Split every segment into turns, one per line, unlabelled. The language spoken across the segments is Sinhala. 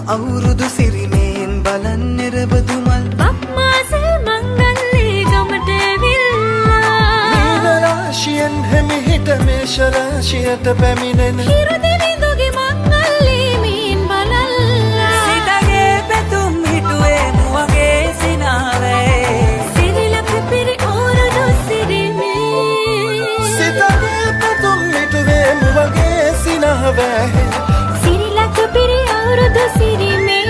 අවුරුදු සිරිමේන් බලන් නිරබදුමල්
බක්මාසේ මංගල්ලේ ගමට ඇවිල්ලා
මීන රාශියෙන් හිමිහිට මේෂ රාශියට පැමිණෙන
හිරදෙවිඳුගේ මංගල්ලේ මීන් බලල්ලා
සිතගේ පැතුම් හිටුවේ මුවගේ සිනාවේ
සිරිලක පිරි අවුරුදු සිරිමේ
සිතගේ පැතුම් හිටුවේ මුවගේ සිනාවේ
සිරිලක පිරි අවුරුදු සිරිමේ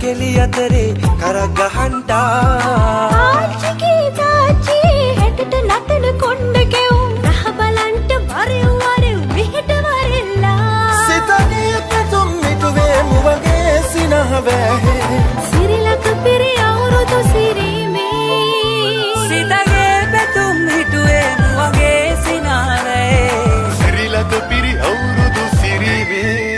කෙලි අතරේ කරක් ගහන්ටා
ආච්චිගේ තාච්චි හැටට නටන කොණ්ඩ කෙවුම් රහ බලන්ට වරෙව් මෙහෙට වරෙල්ලා
සිතගේ පැතුම් මිටුවේ මුවගේ සිනහවැහේ
සිරිලක පිරි අවුරුදු සිරිමේ
සිතගේ පැතුම් හිටුවේ මුවගේ සිනාවේ
සිරිලක පිරි අවුරුදු සිරිමේ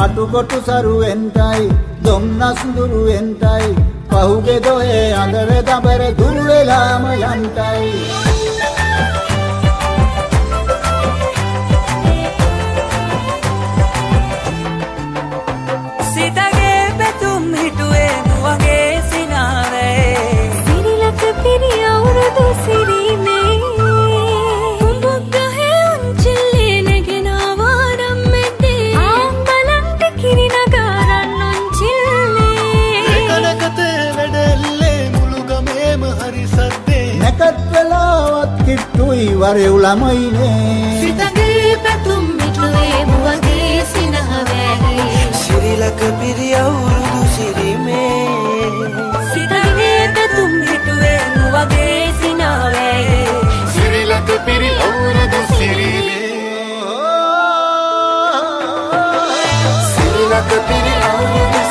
අටුකොටු සරුවෙන්ටයි දොම්නස් දුරුවෙන්ටයි පහුගේ දොයේ අඳර දබර දුර වෙලාම යන්ටයි
සිතගේ පැතුම් හිටුවේ මුවගේ සිනාවේ
සිරිලක පිරි අවුරුදු සිරිමේ
නැකත් වෙලාවත් කිට්ටුයි වරෙව් ළමයිනේ
සිතගේ පැතුම් මිටුවේ මුවගේ සිනහවැහි
සිරිලක පිරි අවුරුදු සිරිමේ
සිතගේ පැතුම් මිටුවේ මුවගේ සිනහවැහි
සිරිලක පිරි අවුරුදු සිරිමේ සිරිලක පිරි අවුරුදු